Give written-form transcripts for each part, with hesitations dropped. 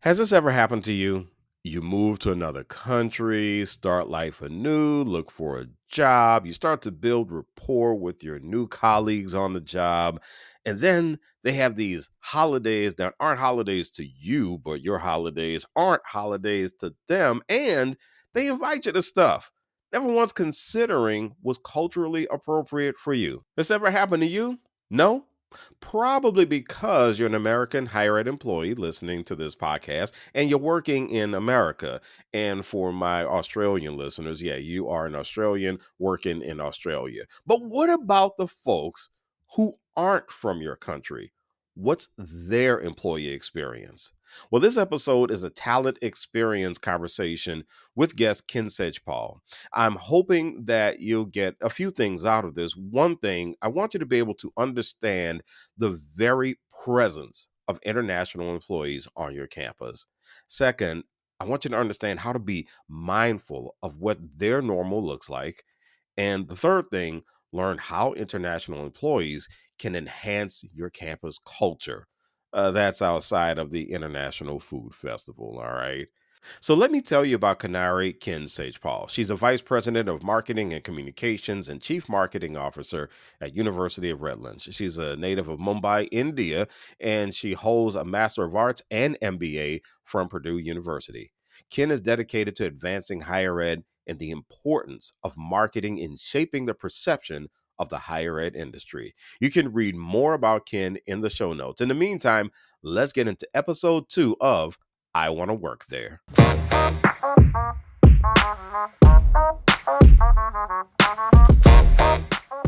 Has this ever happened to you? You move to another country, start life anew, look for a job, you start to build rapport with your new colleagues on the job, and then they have these holidays that aren't holidays to you, but your holidays aren't holidays to them, and they invite you to stuff. Never once considering was culturally appropriate for you. This ever happened to you? No? Probably because you're an American higher ed employee listening to this podcast and you're working in America. And for my Australian listeners, yeah, you are an Australian working in Australia. But what about the folks who aren't from your country? What's their employee experience? Well, this episode is a talent experience conversation with guest Ken Sejpal. I'm hoping that you'll get a few things out of this. One thing, I want you to be able to understand the very presence of international employees on your campus. Second, I want you to understand how to be mindful of what their normal looks like. And the third thing, learn how international employees can enhance your campus culture. That's outside of the International Food Festival, all right? So let me tell you about Kinnari Ken Sejpal. She's a vice president of marketing and communications and chief marketing officer at University of Redlands. She's a native of Mumbai, India, and she holds a Master of Arts and MBA from Purdue University. Ken is dedicated to advancing higher ed and the importance of marketing in shaping the perception of the higher ed industry. You can read more about Ken in the show notes. In the meantime, let's get into episode 2 of I Want to Work There.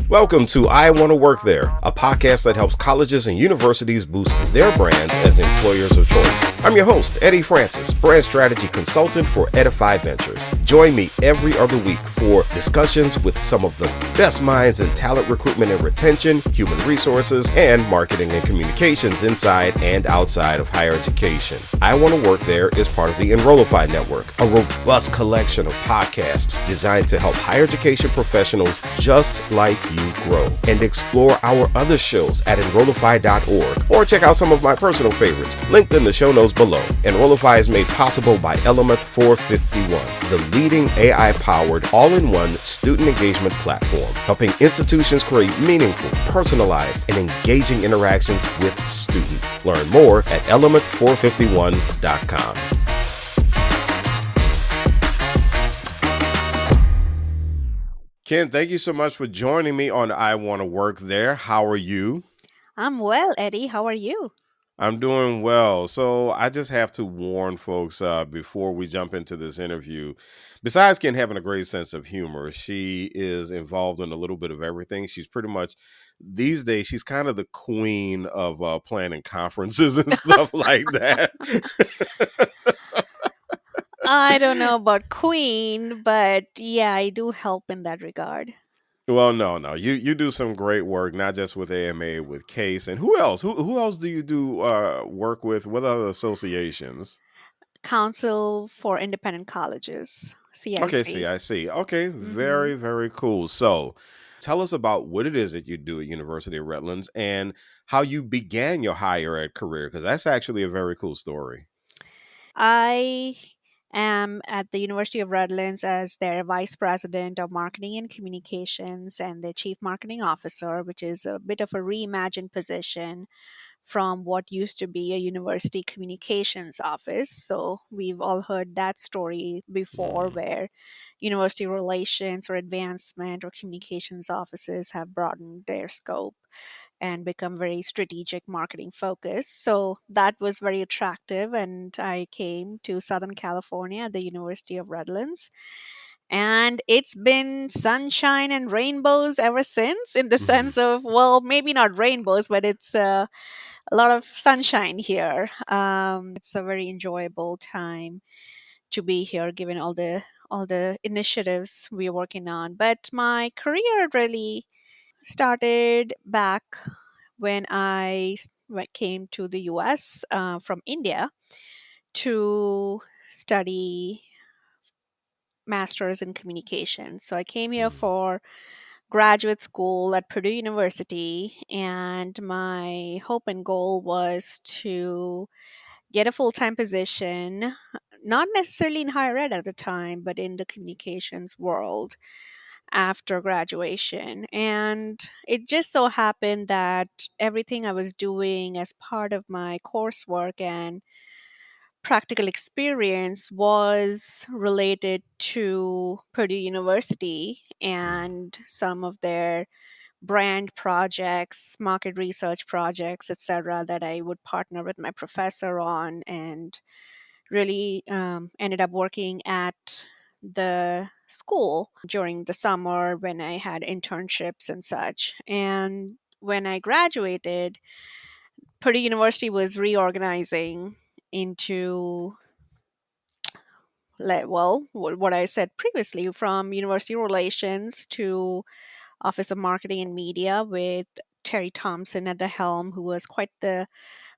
Welcome to I Want to Work There, a podcast that helps colleges and universities boost their brands as employers of choice. I'm your host, Eddie Francis, brand strategy consultant for Edify Ventures. Join me every other week for discussions with some of the best minds in talent recruitment and retention, human resources, and marketing and communications inside and outside of higher education. I Want to Work There is part of the Enrollify Network, a robust collection of podcasts designed to help higher education professionals just like you grow. And explore our other shows at enrollify.org or check out some of my personal favorites linked in the show notes below. Enrollify is made possible by Element 451, the leading AI-powered all-in-one student engagement platform, helping institutions create meaningful, personalized, and engaging interactions with students. Learn more at element451.com. Ken, thank you so much for joining me on I Want to Work There. How are you? I'm well, Eddie. How are you? I'm doing well. So I just have to warn folks before we jump into this interview. Besides Ken having a great sense of humor, she is involved in a little bit of everything. She's pretty much these days she's kind of the queen of planning conferences and stuff like that. I don't know about Queen, but yeah, I do help in that regard. Well, no. You do some great work, not just with AMA, with Case, and who else? Who else do you do work with? What other associations? Council for Independent Colleges, Okay, CIC. I see. Okay, Mm-hmm. very cool. So, tell us about what it is that you do at University of Redlands and how you began your higher ed career, because that's actually a very cool story. I am at the University of Redlands as their Vice President of Marketing and Communications and the Chief Marketing Officer, which is a bit of a reimagined position from what used to be a university communications office. So we've all heard that story before Mm, where university relations or advancement or communications offices have broadened their scope and become very strategic marketing focused. So that was very attractive. And I came to Southern California at the University of Redlands. And it's been sunshine and rainbows ever since, in the mhm. sense of, well, maybe not rainbows, but it's a lot of sunshine here. It's a very enjoyable time to be here, given all the initiatives we're working on. But my career really started back when came to the U.S. From India to study masters in communication. So I came here Mm, for graduate school at Purdue University, and my hope and goal was to get a full time position, not necessarily in higher ed at the time, but in the communications world after graduation. And it just so happened that everything I was doing as part of my coursework and practical experience was related to Purdue University and some of their brand projects, market research projects, etc., that I would partner with my professor on, and really ended up working at the school during the summer when I had internships and such. And when I graduated, Purdue University was reorganizing into, well, what I said previously, from university relations to Office of Marketing and Media, with Terry Thompson at the helm, who was quite the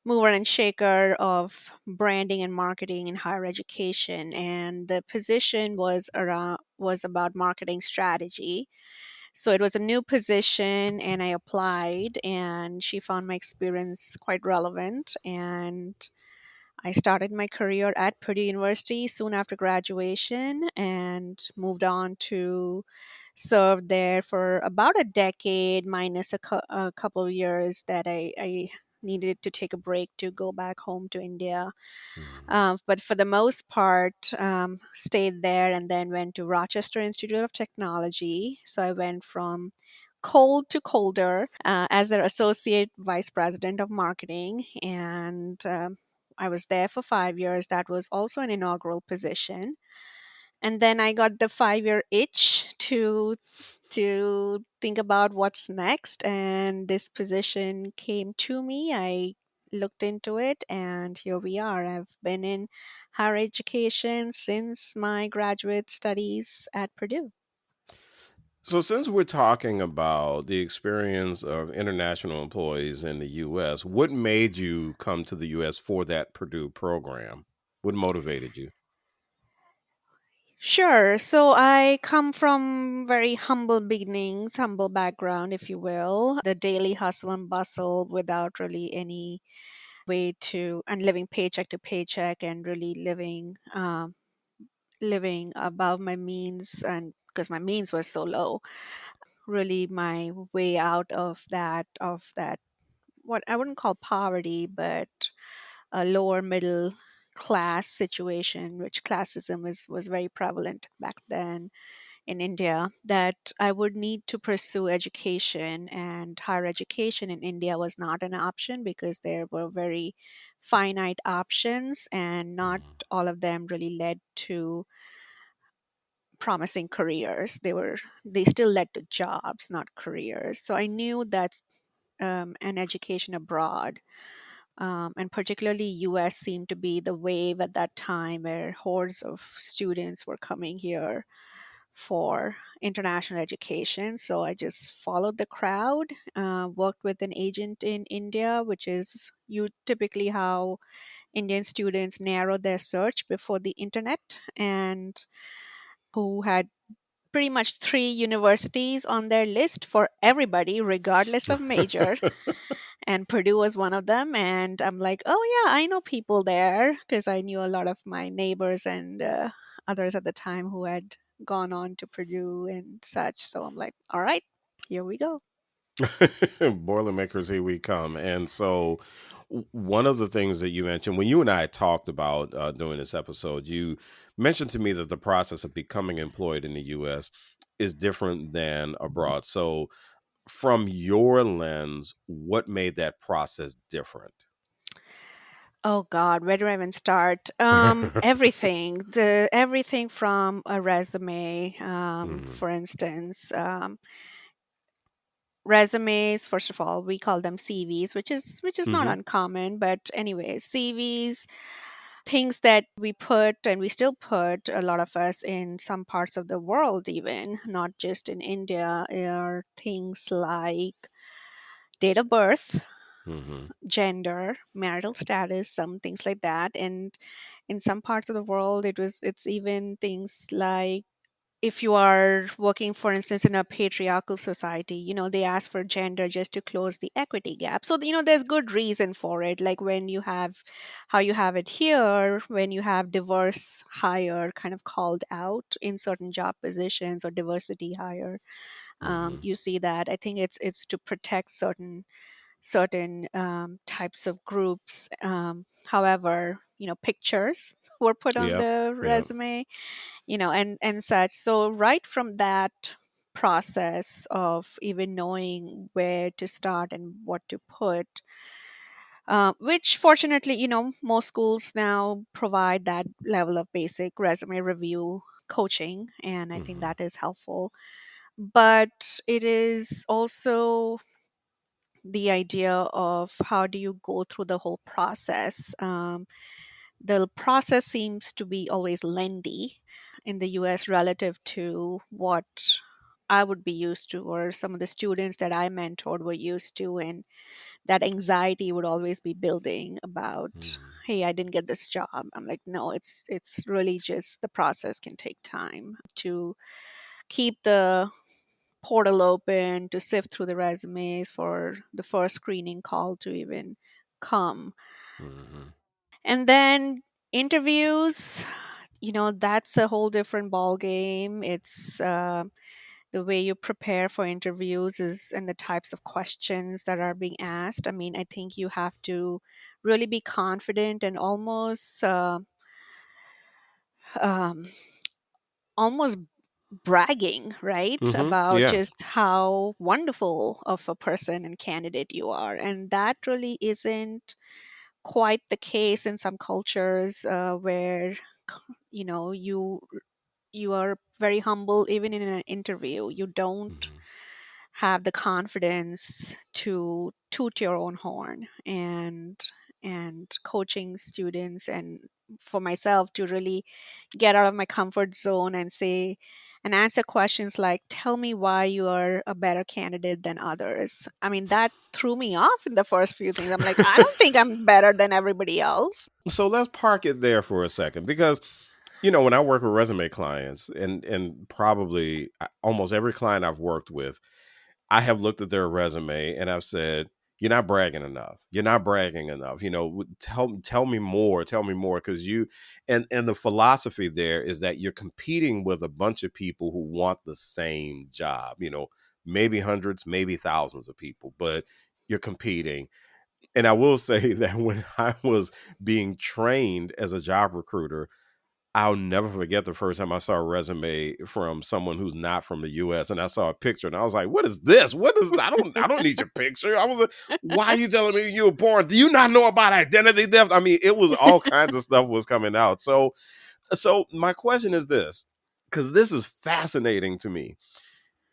mover and shaker of branding and marketing in higher education. And the position was about marketing strategy. So it was a new position, and I applied, and she found my experience quite relevant. And I started my career at Purdue University soon after graduation and moved on to serve there for about a decade, minus a couple of years that I needed to take a break to go back home to India. Mhm. But for the most part, stayed there and then went to Rochester Institute of Technology. So I went from cold to colder as their associate vice president of marketing. And I was there for 5 years. That was also an inaugural position. And then I got the 5 year itch to think about what's next, and this position came to me. I looked into it, and here we are. I've been in higher education since my graduate studies at Purdue. So, since we're talking about the experience of international employees in the US, what made you come to the US for that Purdue program? What motivated you? Sure. So I come from very humble beginnings, humble background, if you will. The daily hustle and bustle without really any way to, and living paycheck to paycheck, and really living above my means, and because my means were so low, really my way out of that, what I wouldn't call poverty, but a lower middle class situation, which classism was very prevalent back then in India, that I would need to pursue education, and higher education in India was not an option because there were very finite options, and not Mhm. all of them really led to promising careers. They still led to jobs, not careers. So I knew that an education abroad, and particularly US, seemed to be the wave at that time, where hordes of students were coming here for international education. So I just followed the crowd, worked with an agent in India, which is you typically how Indian students narrow their search before the internet, and who had pretty much three universities on their list for everybody, regardless of major. And Purdue was one of them. And I'm like, oh, yeah, I know people there, because I knew a lot of my neighbors and others at the time who had gone on to Purdue and such. So I'm like, all right, here we go. Boilermakers, here we come. And so, one of the things that you mentioned when you and I talked about doing this episode, you mentioned to me that the process of becoming employed in the US is different than abroad. So, from your lens, what made that process different? Oh God, where do I even start? Everything, the everything from a resume, Mhm. for instance. Resumes, first of all, we call them CVs, which is not Mhm. uncommon, but anyways, CVs, things that we put, and we still put, a lot of us in some parts of the world, even not just in India, are things like date of birth, Mhm. gender, marital status, some things like that. And in some parts of the world, it's even things like if you are working, for instance, in a patriarchal society, they ask for gender just to close the equity gap. So, there's good reason for it. Like when you have how you have it here, when you have diverse hire kind of called out in certain job positions, or diversity hire, Hmm. you see that. I think it's to protect certain types of groups. However, pictures were put on Yep. the Yep. resume, and such. So right from that process of even knowing where to start and what to put, which fortunately, most schools now provide that level of basic resume review coaching, and I think Hmm. that is helpful. But it is also the idea of how do you go through the whole process. The process seems to be always lengthy in the US relative to what I would be used to, or some of the students that I mentored were used to. And that anxiety would always be building about, Hmm. hey, I didn't get this job. I'm like, no, it's really just the process can take time to keep the portal open, to sift through the resumes for the first screening call to even come. Hmm. And then interviews, that's a whole different ball game. It's the way you prepare for interviews is and the types of questions that are being asked. I mean, I think you have to really be confident and um, almost bragging, right, Hmm. about Yeah. just how wonderful of a person and candidate you are. And that really isn't quite the case in some cultures, where you know you you are very humble even in an interview. You don't Hmm. have the confidence to toot your own horn, and coaching students, and for myself to really get out of my comfort zone and say and answer questions like, tell me why you are a better candidate than others. I mean, that threw me off in the first few things. I'm like, I don't think I'm better than everybody else. So let's park it there for a second because when I work with resume clients and probably almost every client I've worked with, I have looked at their resume and I've said, "You're not bragging enough. You're not bragging enough. Tell me more. Tell me more." Because and the philosophy there is that you're competing with a bunch of people who want the same job. Maybe hundreds, maybe thousands of people, but you're competing. And I will say that when I was being trained as a job recruiter, I'll never forget the first time I saw a resume from someone who's not from the US, and I saw a picture and I was like, "What is this? What is I don't need your picture." I was like, "Why are you telling me you were born? Do you not know about identity theft?" I mean, it was all kinds of stuff was coming out. So my question is this, cuz this is fascinating to me.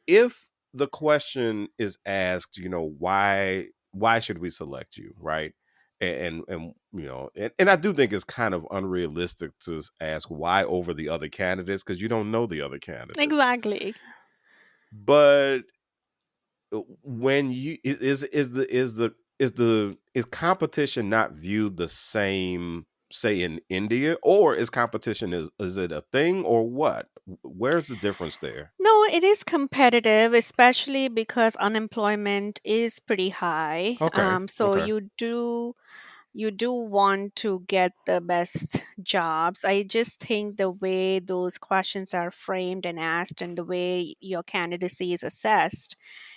If the question is asked, why should we select you, right? And I do think it's kind of unrealistic to ask why over the other candidates because you don't know the other candidates. Exactly. But when you is competition not viewed the same, say in India, or is competition is it a thing or what? Where's the difference there? No, it is competitive, especially because unemployment is pretty high. Okay. So Okay. you do want to get the best jobs. I just think the way those questions are framed and asked, and the way your candidacy is assessed,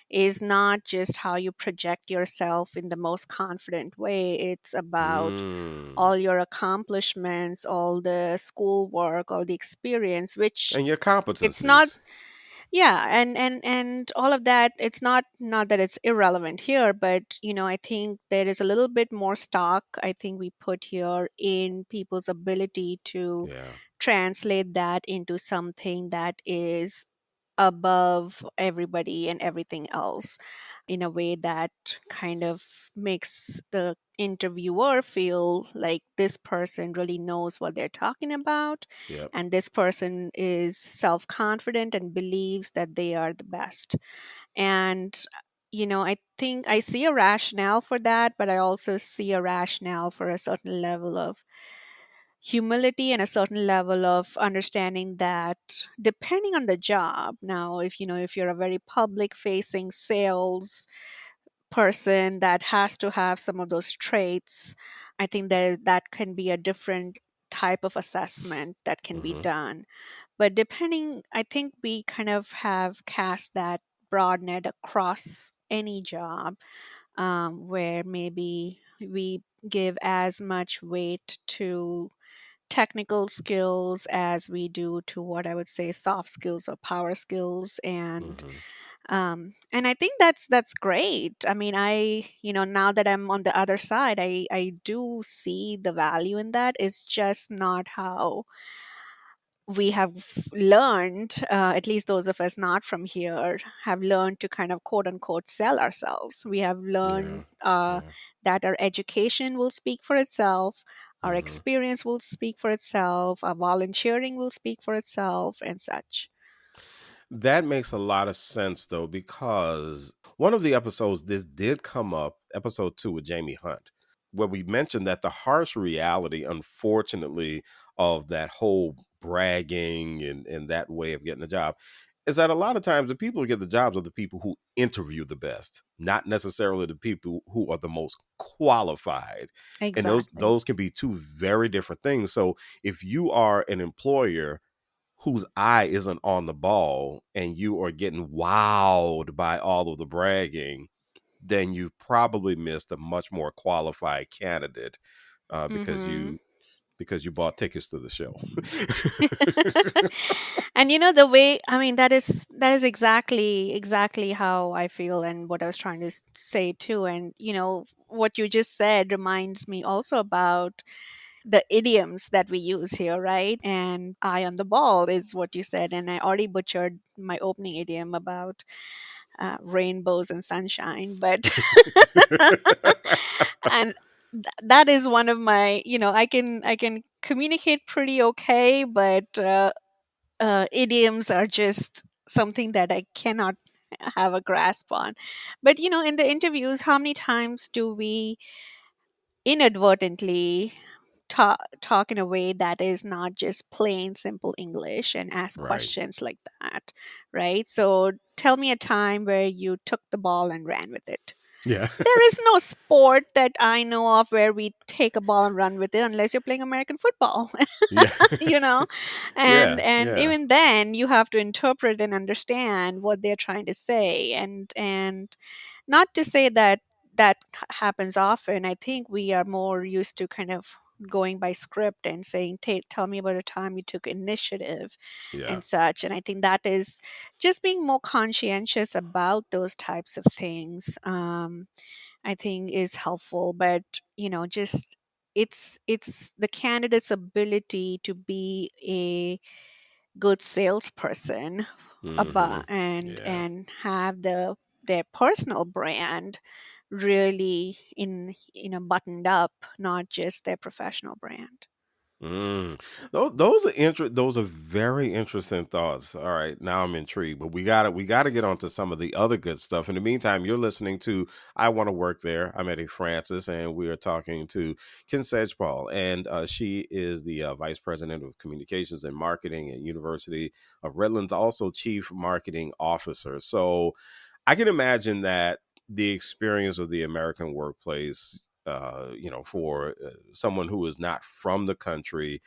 is not just how you project yourself in the most confident way. It's about Mm. all your accomplishments, all the schoolwork, all the experience, which And your it's not. competencies. Yeah, and all of that, it's not that it's irrelevant here, but I think there is a little bit more stock, I think, we put here in people's ability to Yeah. translate that into something that is above everybody and everything else, in a way that kind of makes the interviewer feel like this person really knows what they're talking about, Yep. and this person is self confident and believes that they are the best. And I think I see a rationale for that, but I also see a rationale for a certain level of humility and a certain level of understanding that depending on the job. Now, if if you're a very public facing sales person that has to have some of those traits, I think that can be a different type of assessment that can be Hmm. done. But depending, I think we kind of have cast that broad net across any job, where maybe we give as much weight to technical skills as we do to what I would say soft skills or power skills. Hmm. And I think that's great. I mean, now that I'm on the other side, I do see the value in that. It's just not how we have learned, at least those of us not from here, have learned to kind of quote unquote sell ourselves. We have Yeah. learned Yeah. that our education will speak for itself, our Hmm. experience will speak for itself, our volunteering will speak for itself, and such. That makes a lot of sense though, because one of the episodes this did come up, episode 2 with Jamie Hunt, where we mentioned that the harsh reality, unfortunately, of that whole bragging and that way of getting a job is that a lot of times the people who get the jobs are the people who interview the best, not necessarily the people who are the most qualified. And Exactly. those can be two very different things. So if you are an employer whose eye isn't on the ball and you are getting wowed by all of the bragging, then you've probably missed a much more qualified candidate because Mm-hmm. you bought tickets to the show. And the way, I mean, that is exactly how I feel and what I was trying to say too. And what you just said reminds me also about the idioms that we use here, right? And eye on the ball is what you said, and I already butchered my opening idiom about rainbows and sunshine, but and that is one of my, I can communicate pretty okay, but idioms are just something that I cannot have a grasp on. But in the interviews, how many times do we inadvertently talk in a way that is not just plain simple English and ask Right. questions like that, right? So tell me a time where you took the ball and ran with it. Yeah. There is no sport that I know of where we take a ball and run with it unless you're playing American football. Yeah. you know and Yeah. and Yeah. even then you have to interpret and understand what they're trying to say. And not to say that happens often. I think we are more used to kind of going by script and saying, tell me about a time you took initiative Yeah. and such. And I think that is just being more conscientious about those types of things. I think is helpful. But just it's the candidate's ability to be a good salesperson Hmm. about and Yeah. and have their personal brand really buttoned up, not just their professional brand. Mm. Those are very interesting thoughts. All right, now I'm intrigued, but we gotta get on to some of the other good stuff. In the meantime, you're listening to I Want to Work There. I'm Eddie Francis, and we are talking to Ken Sejpal, and she is the vice president of communications and marketing at University of Redlands, also chief marketing officer. So I can imagine that the experience of the American workplace, for someone who is not from the country,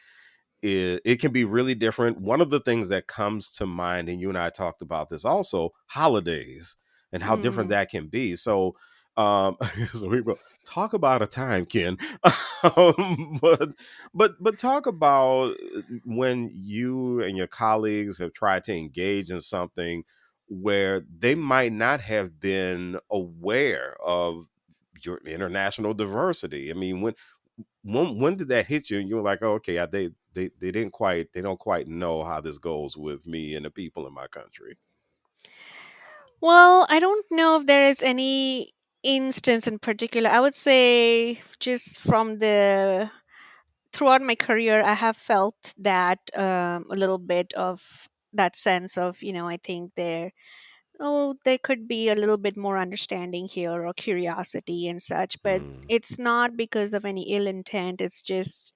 it can be really different. One of the things that comes to mind, and you and I talked about this also, holidays and how different Mm. that can be. So, so we will talk about a time, Ken. But talk about when you and your colleagues have tried to engage in something where they might not have been aware of your international diversity. I mean, when did that hit you and you were like, oh, okay, they don't quite know how this goes with me and the people in my country. Well, I don't know if there is any instance in particular. I would say just from the throughout my career, I have felt that a little bit of that sense of, I think there could be a little bit more understanding here or curiosity and such. But Mm, it's not because of any ill intent. It's just,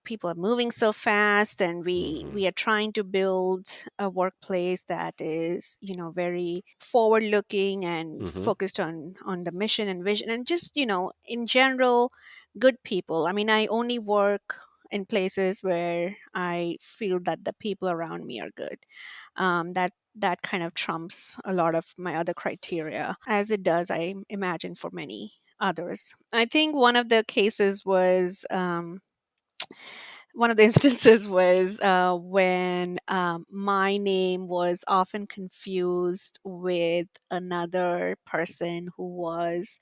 people are moving so fast, and Hmm. we are trying to build a workplace that is, very forward looking and Hmm. focused on the mission and vision, and just, in general, good people. I mean, I only work in places where I feel that the people around me are good. That kind of trumps a lot of my other criteria, as it does, I imagine, for many others. I think one of the instances was when my name was often confused with another person who was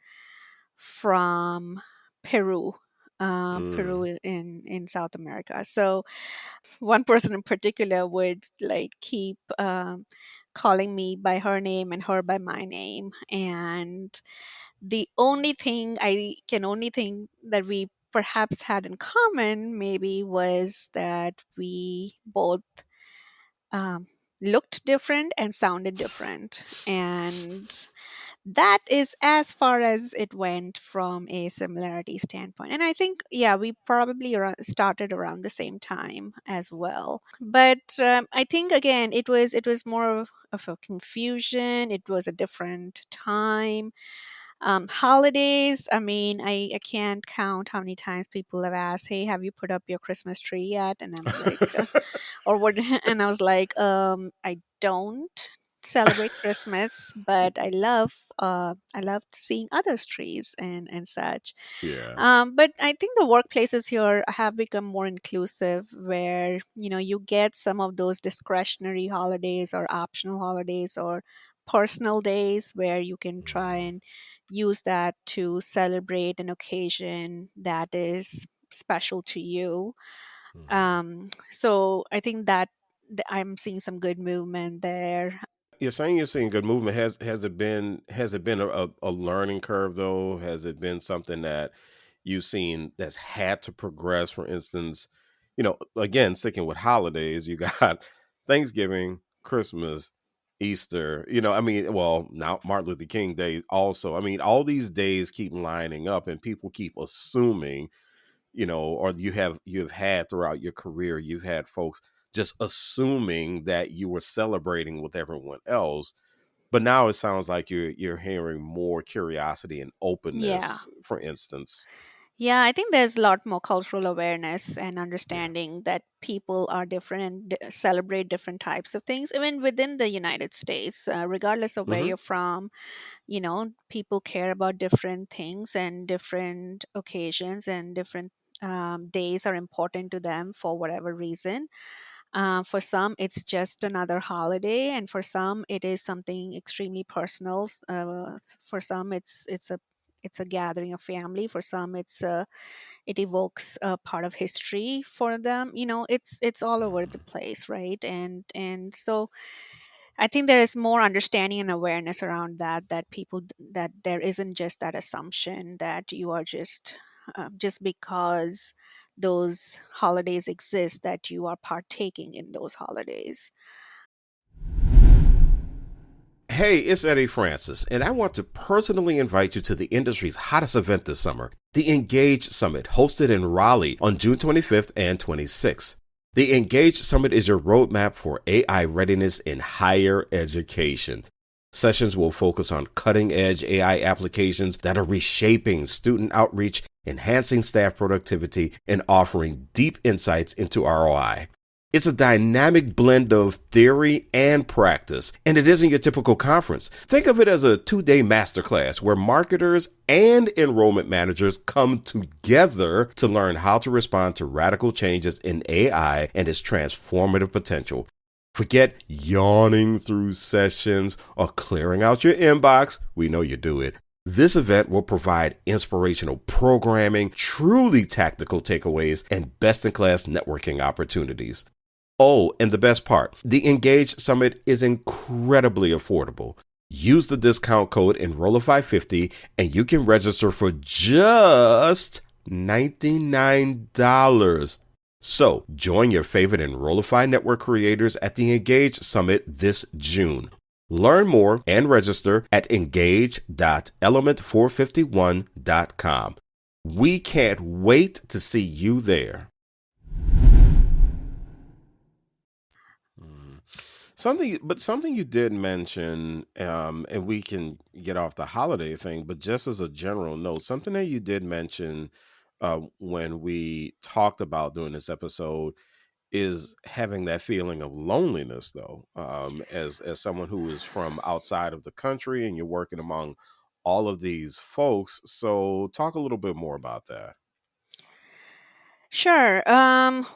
from Peru. Peru Mm. in South America. So one person in particular would like keep calling me by her name and her by my name, and the only thing I can only think that we perhaps had in common maybe was that we both um, looked different and sounded different. And that is as far as it went from a similarity standpoint. And I think, yeah, we probably started around the same time as well. But I think again, it was more of a confusion. It was a different time. Holidays, I mean, I can't count how many times people have asked, "Hey, have you put up your Christmas tree yet?" And I'm like, or what? And I was like, I don't celebrate Christmas, but I love seeing others' trees and such. Yeah. But I think the workplaces here have become more inclusive, where you get some of those discretionary holidays or optional holidays or personal days where you can try and use that to celebrate an occasion that is special to you. Mhm. So I think that I'm seeing some good movement there. You're saying you're seeing good movement. Has it been a learning curve though? Has it been something that you've seen that's had to progress? For instance, again, sticking with holidays, you got Thanksgiving, Christmas, Easter. I mean, well, now Martin Luther King Day also. I mean, all these days keep lining up, and people keep assuming, or you have had throughout your career, you've had folks just assuming that you were celebrating with everyone else. But now it sounds like you're hearing more curiosity and Yeah. openness, for instance. Yeah, I think there's a lot more cultural awareness and Yeah. understanding that people are different and celebrate different types of things, even within the United States, regardless of where Hmm. you're from. People care about different things and different occasions, and different days are important to them for whatever reason. For some, it's just another holiday, and for some, it is something extremely personal. For some, it's a gathering of family. For some, it evokes a part of history for them. It's all over the place, right? And so I think there is more understanding and awareness around that there isn't just that assumption that you are just because those holidays exist, that you are partaking in those holidays. Hey, it's Eddie Francis, and I want to personally invite you to the industry's hottest event this summer, the Engage Summit, hosted in Raleigh on June 25th and 26th. The Engage Summit is your roadmap for AI readiness in higher education. Sessions will focus on cutting edge AI applications that are reshaping student outreach, enhancing staff productivity, and offering deep insights into ROI. It's a dynamic blend of theory and practice, and it isn't your typical conference. Think of it as a 2-day masterclass where marketers and enrollment managers come together to learn how to respond to radical changes in AI and its transformative potential. Forget yawning through sessions or clearing out your inbox. We know you do it. This event will provide inspirational programming, truly tactical takeaways, and best in class networking opportunities. Oh, and the best part, the Engage Summit is incredibly affordable. Use the discount code Enrollify50 and you can register for just $99. So join your favorite Enrollify network creators at the Engage Summit this June. Learn more and register at engage.element451.com. We can't wait to see you there. Something you did mention, and we can get off the holiday thing, but just as a general note, something that you did mention when we talked about doing this episode is having that feeling of loneliness, though, as someone who is from outside of the country and you're working among all of these folks. So, talk a little bit more about that. Sure.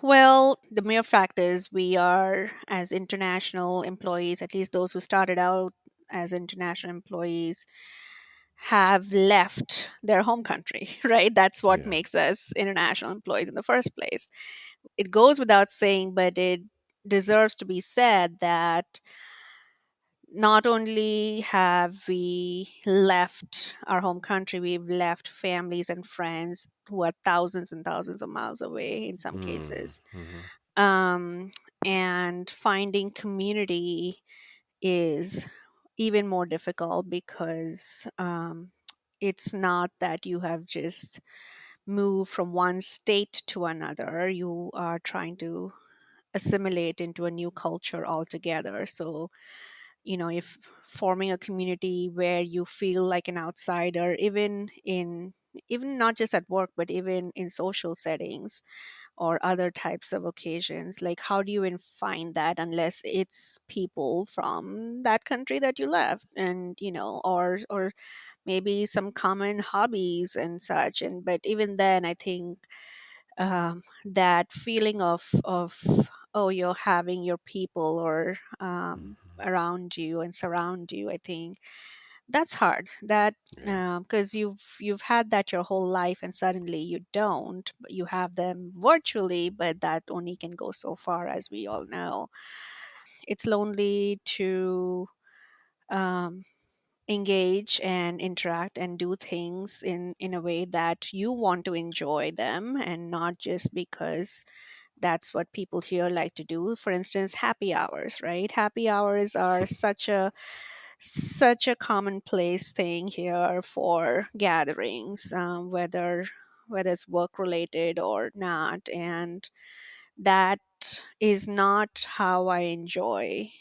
Well, the mere fact is, we are, as international employees, at least those who started out as international employees, have left their home country, right? That's what Yeah. makes us international employees in the first place. It goes without saying, but it deserves to be said that not only have we left our home country, we've left families and friends who are thousands and thousands of miles away in some cases. Mm-hmm. Um, and finding community is even more difficult because it's not that you have just moved from one state to another, you are trying to assimilate into a new culture altogether. So, if forming a community where you feel like an outsider, even not just at work, but even in social settings or other types of occasions, like how do you even find that unless it's people from that country that you left, and or maybe some common hobbies and such. And but even then, I think that feeling of oh, you're having your people or Hmm. around you and surround you, I think that's hard. That Yeah. because you've had that your whole life, and suddenly you don't, but you have them virtually, but that only can go so far, as we all know. It's lonely to um, engage and interact and do things in a way that you want to enjoy them, and not just because that's what people here like to do. For instance, happy hours, right? Happy hours are such a commonplace thing here for gatherings, whether it's work related or not. And that is not how I enjoy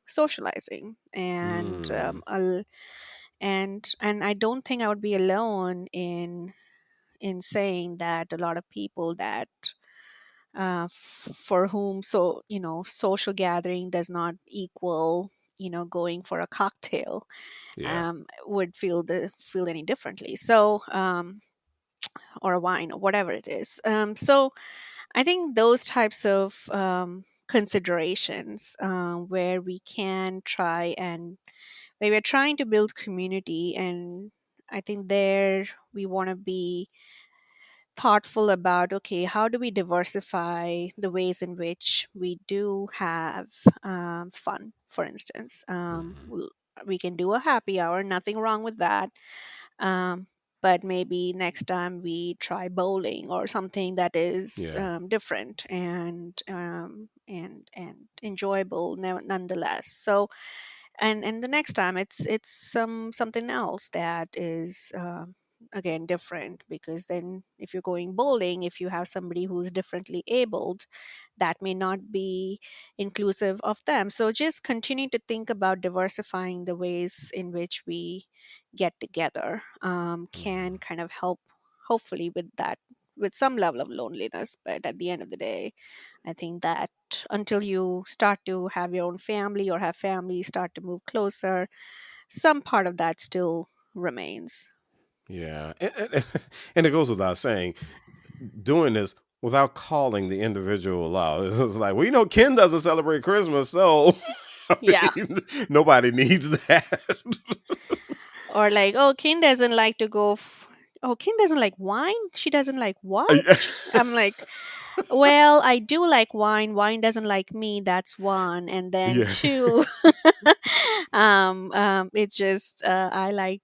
socializing. Mm. And I don't think I would be alone in saying that a lot of people that for whom, social gathering does not equal going for a cocktail, Yeah. would feel any differently. So or a wine or whatever it is. So I think those types of considerations, where we can try and where we're trying to build community. And I think there we want to be thoughtful about, okay, how do we diversify the ways in which we do have fun. For instance, Hmm. we can do a happy hour, nothing wrong with that. um, but maybe next time we try bowling or something that is Yeah. different and enjoyable nonetheless. So, and the next time it's something else that is again different, because then if you're going bowling, if you have somebody who's differently abled, that may not be inclusive of them. So just continue to think about diversifying the ways in which we get together, can Hmm. kind of help, hopefully, with that, with some level of loneliness. But at the end of the day, I think that until you start to have your own family or have family start to move closer, some part of that still remains. Yeah. And it goes without saying, doing this without calling the individual out. It's just like, well, Ken doesn't celebrate Christmas, so I Yeah. mean, nobody needs that. Or like, oh, Kin doesn't like to go. Oh, Kin doesn't like wine. She doesn't like what? I'm like, well, I do like wine. Wine doesn't like me. That's one. And then Yeah. two, it's just I like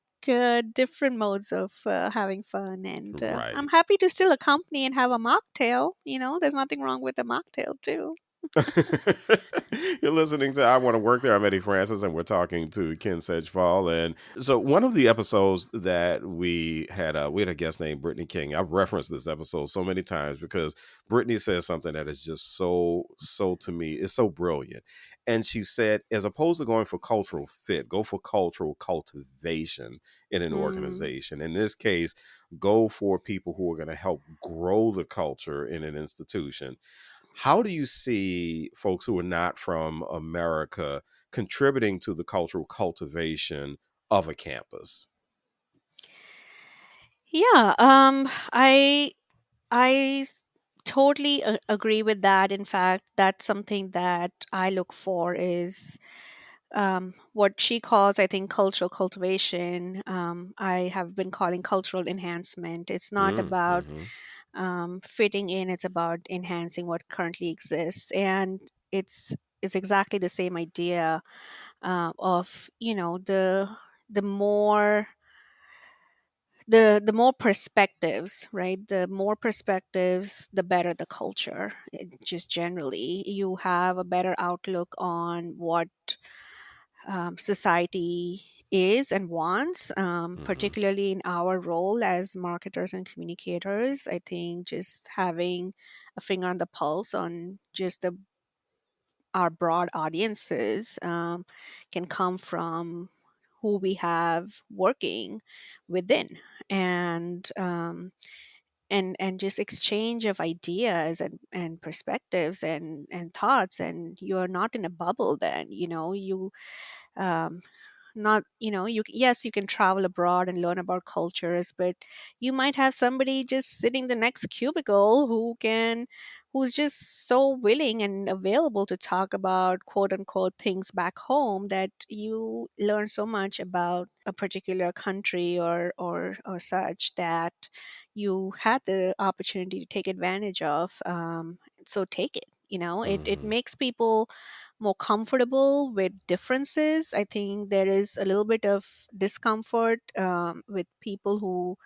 different modes of having fun, and I'm Right. happy to still accompany and have a mocktail. There's nothing wrong with a mocktail too. You're listening to I Want to Work There. I'm Eddie Francis, and we're talking to Ken Sejpal. And so, one of the episodes that we had a guest named Brittany King. I've referenced this episode so many times because Brittany says something that is just so to me, it's so brilliant. And she said, as opposed to going for cultural fit, go for cultural cultivation in an Mm. organization. In this case, go for people who are going to help grow the culture in an institution. How do you see folks who are not from America contributing to the cultural cultivation of a campus? Yeah, I totally agree with that. In fact, that's something that I look for is what she calls, I think, cultural cultivation. I have been calling cultural enhancement. It's not about Mm-hmm. fitting in; it's about enhancing what currently exists, and it's exactly the same idea of the more the more perspectives, right? The more perspectives, the better the culture. Just generally, you have a better outlook on what society is and wants, Mm-hmm. particularly in our role as marketers and communicators. I think just having a finger on the pulse on just our broad audiences can come from who we have working within, and and just exchange of ideas and perspectives and thoughts, and you're not in a bubble. Then you um, not you yes, you can travel abroad and learn about cultures, but you might have somebody just sitting the next cubicle who's just so willing and available to talk about quote unquote things back home, that you learn so much about a particular country or such, that you had the opportunity to take advantage of. So take it. It Mm-hmm. makes people more comfortable with differences. I think there is a little bit of discomfort with people who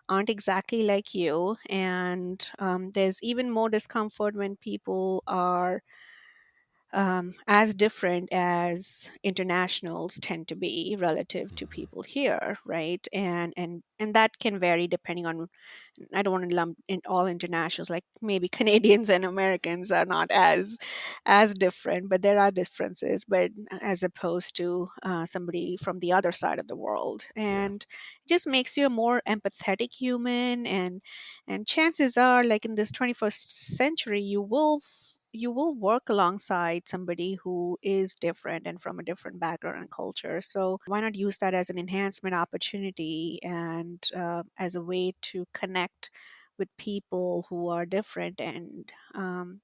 aren't exactly like you, and there's even more discomfort when people are as different as internationals tend to be relative to Mm-hmm. people here, right? And that can vary depending on, I don't want to lump in all internationals, like maybe Canadians and Americans are not as different, but there are differences. But as opposed to somebody from the other side of the world, Yeah. and it just makes you a more empathetic human. And chances are, like in this 21st century, you will work alongside somebody who is different and from a different background and culture. So why not use that as an enhancement opportunity, and as a way to connect with people who are different, and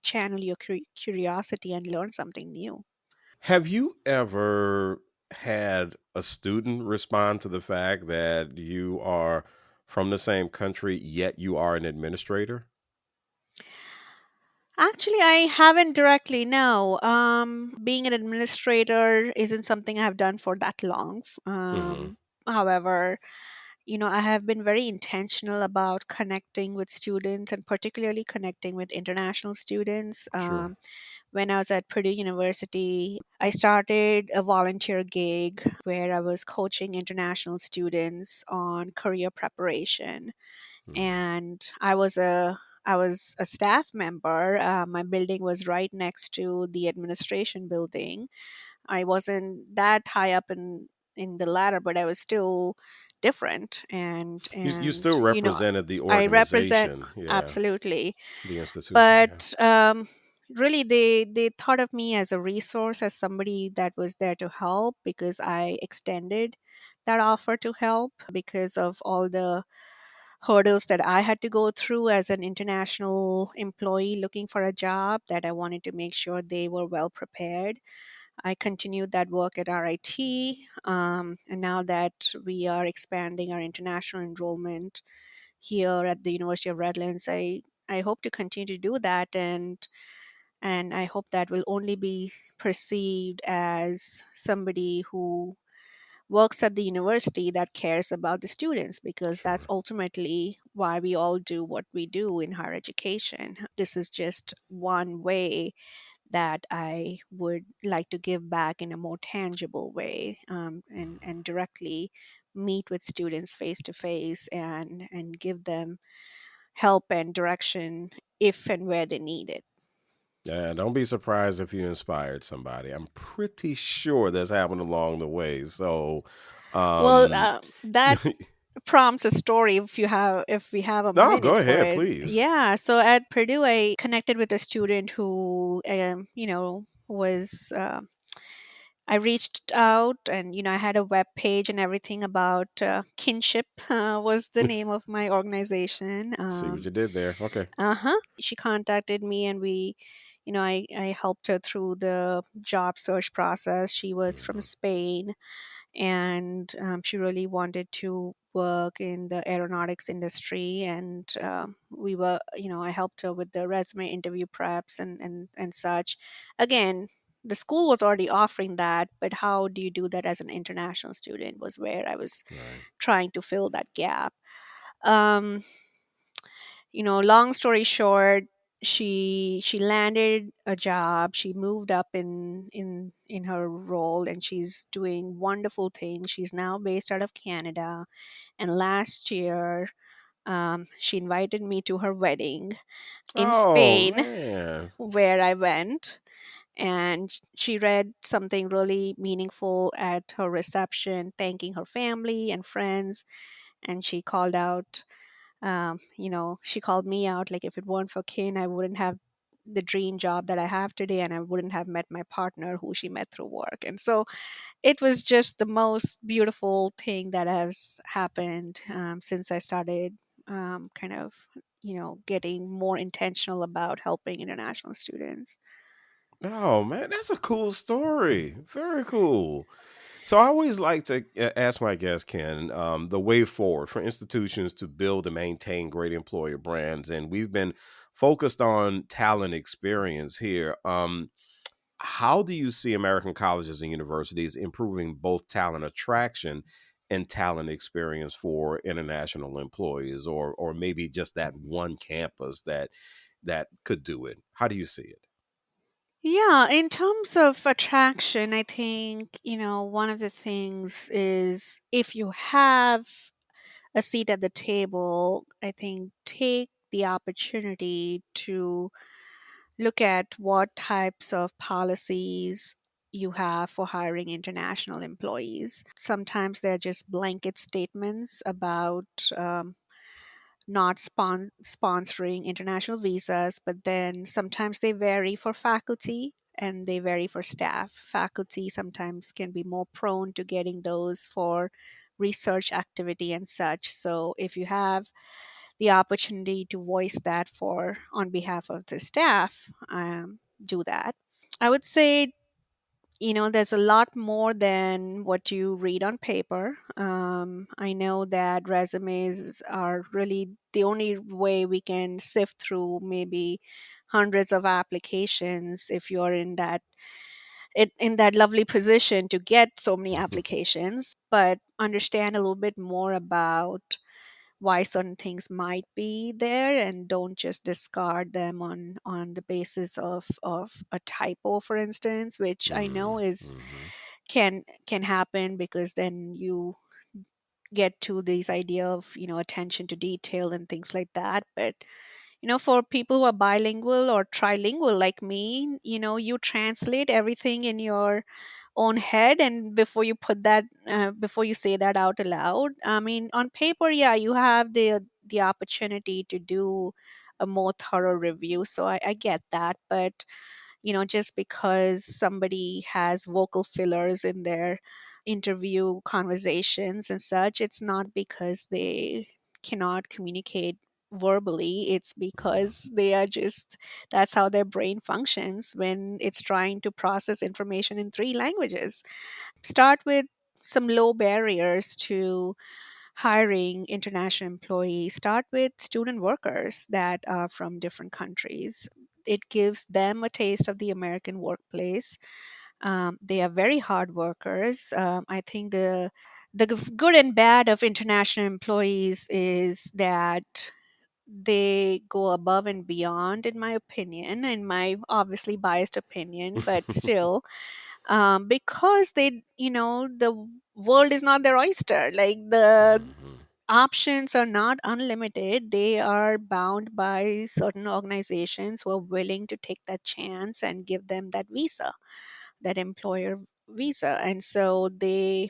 channel your curiosity and learn something new. Have you ever had a student respond to the fact that you are from the same country, yet you are an administrator? Actually, I haven't directly, no. Being an administrator isn't something I have done for that long. Mm-hmm. However, I have been very intentional about connecting with students, and particularly connecting with international students. Sure. When I was at Purdue University, I started a volunteer gig where I was coaching international students on career preparation, Mm-hmm. and I was a staff member. My building was right next to the administration building. I wasn't that high up in the ladder, but I was still different. And You and still you know, represented the I represent, organization, yeah, absolutely. the institution, yeah. But really, they thought of me as a resource, as somebody that was there to help, because I extended that offer to help because of all the hurdles that I had to go through as an international employee looking for a job, that I wanted to make sure they were well prepared. I continued that work at RIT. And now that we are expanding our international enrollment here at the University of Redlands, I hope to continue to do that. And I hope that will only be perceived as somebody who works at the university that cares about the students, because that's Sure. ultimately why we all do what we do in higher education. This is just one way that I would like to give back in a more tangible way, and directly meet with students face to face and give them help and direction if and where they need it. Yeah, don't be surprised if you inspired somebody. I'm pretty sure that's happened along the way. So, Well, um, that prompts a story if we have a no, go minute for ahead, it. please. Yeah, so at Purdue I connected with a student who was I reached out, and I had a web page and everything about kinship was the name of my organization. See what you did there. Okay. Uh-huh. She contacted me, and I helped her through the job search process. She was from Mhm. Spain, and she really wanted to work in the aeronautics industry. And I helped her with the resume interview preps and such. Again, the school was already offering that, but how do you do that as an international student was where I was Right. trying to fill that gap. um, Long story short, she landed a job. She moved up in her role, and she's doing wonderful things. She's now based out of Canada. And last year, she invited me to her wedding in Oh Spain, man. where I went. And she read something really meaningful at her reception, thanking her family and friends. And she called out, she called me out, like, if it weren't for Kin, I wouldn't have the dream job that I have today, and I wouldn't have met my partner who she met through work. And so it was just the most beautiful thing that has happened since I started kind of, getting more intentional about helping international students. Oh man, that's a cool story. Very cool. So I always like to ask my guests, Ken, the way forward for institutions to build and maintain great employer brands, and we've been focused on talent experience here. How do you see American colleges and universities improving both talent attraction and talent experience for international employees, or maybe just that one campus that could do it? How do you see it? Yeah, in terms of attraction, I think, one of the things is, if you have a seat at the table, I think take the opportunity to look at what types of policies you have for hiring international employees. Sometimes they're just blanket statements about not sponsoring international visas, but then sometimes they vary for faculty and they vary for staff. Faculty sometimes can be more prone to getting those for research activity and such. So if you have the opportunity to voice that for on behalf of the staff, do that. I would say, there's a lot more than what you read on paper. I know that resumes are really the only way we can sift through maybe hundreds of applications if you're in that lovely position to get so many applications. But understand a little bit more about why certain things might be there, and don't just discard them on the basis of a typo, for instance, which I know is Mm-hmm. can happen, because then you get to this idea of attention to detail and things like that. But for people who are bilingual or trilingual like me, you translate everything in your own head, and before you say that out aloud. I mean, on paper, yeah, you have the opportunity to do a more thorough review, so I get that. But just because somebody has vocal fillers in their interview conversations and such, it's not because they cannot communicate verbally. It's because they are just that's how their brain functions when it's trying to process information in three languages. Start with some low barriers to hiring international employees. Start with student workers that are from different countries. It gives them a taste of the American workplace. They are very hard workers. I think the good and bad of international employees is that they go above and beyond, in my opinion, in my obviously biased opinion, but still, because the world is not their oyster. Like, the Mhm. options are not unlimited. They are bound by certain organizations who are willing to take that chance and give them that visa, that employer visa. And so they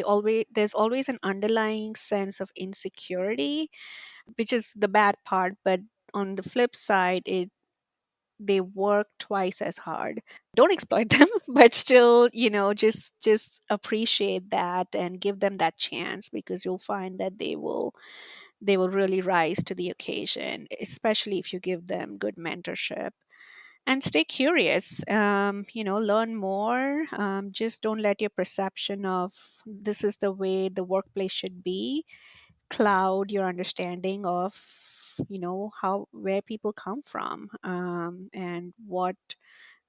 always there's always an underlying sense of insecurity, which is the bad part. But on the flip side, they work twice as hard. Don't exploit them, but still, just appreciate that and give them that chance, because you'll find that they will really rise to the occasion, especially if you give them good mentorship. And stay curious, learn more. Just don't let your perception of this is the way the workplace should be cloud your understanding of how where people come from, and what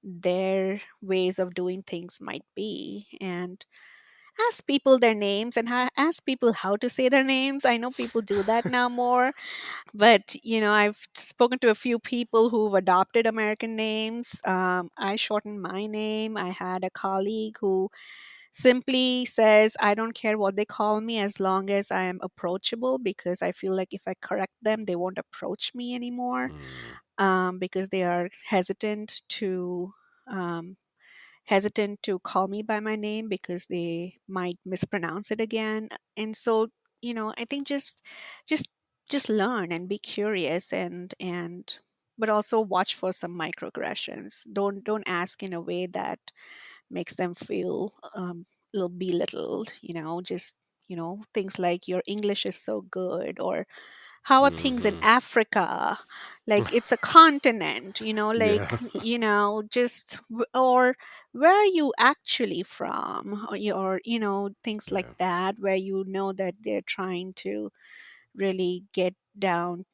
their ways of doing things might be. And ask people their names, and ask people how to say their names. I know people do that now more, but I've spoken to a few people who've adopted American names. I shortened my name. I had a colleague who simply says, I don't care what they call me as long as I am approachable, because I feel like if I correct them, they won't approach me anymore, Mm. because they are um, hesitant to call me by my name because they might mispronounce it again. And so, I think just just learn and be curious, and but also watch for some microaggressions. Don't ask in a way that makes them feel a little belittled. Just things like your English is so good, or how are things in Mhm. Africa? Like, it's a continent, Yeah. like, or where are you actually from? Or things like Yeah. that, where that they're trying to really get down,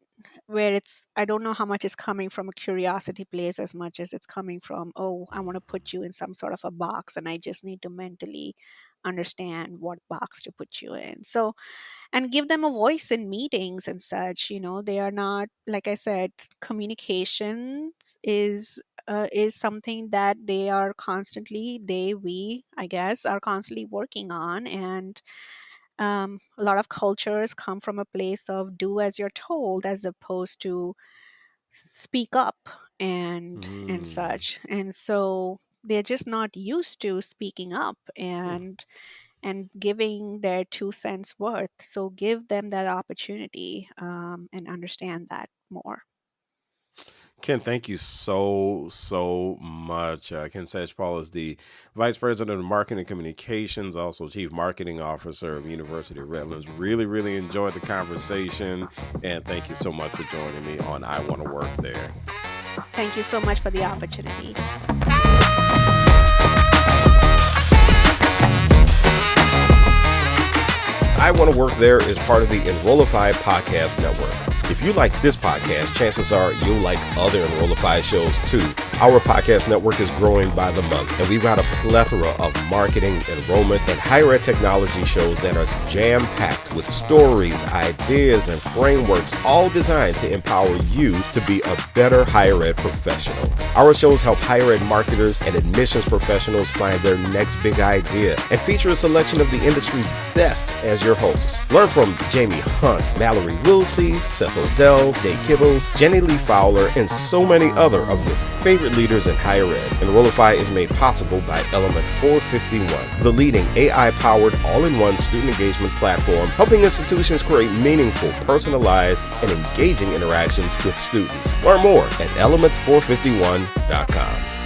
where it's, I don't know how much is coming from a curiosity place as much as it's coming from, oh, I want to put you in some sort of a box, and I just need to mentally understand what box to put you in. So, and give them a voice in meetings and such. They are not, like I said, communications is something that they are constantly, we, I guess, are constantly working on. And a lot of cultures come from a place of do as you're told, as opposed to speak up and Mm. such. And so they're just not used to speaking up Hmm. and giving their 2 cents worth. So give them that opportunity, and understand that more. Ken, thank you so much. Ken Sejpal is the Vice President of Marketing and Communications, also Chief Marketing Officer of University of Redlands. Really enjoyed the conversation, and thank you so much for joining me on I Want to Work There. Thank you so much for the opportunity. I Want to Work There is part of the Enrollify Podcast Network. If you like this podcast, chances are you'll like other Enrollify shows too. Our podcast network is growing by the month, and we've got a plethora of marketing, enrollment, and higher ed technology shows that are jam-packed with stories, ideas, and frameworks, all designed to empower you to be a better higher ed professional. Our shows help higher ed marketers and admissions professionals find their next big idea and feature a selection of the industry's best as your hosts. Learn from Jamie Hunt, Mallory Wilsey, Seth Odell, Dave Kibbles, Jenny Lee Fowler, and so many other of your favorite leaders in higher ed. Enrollify is made possible by Element 451, the leading AI-powered all-in-one student engagement platform, helping institutions create meaningful, personalized, and engaging interactions with students. Learn more at element451.com.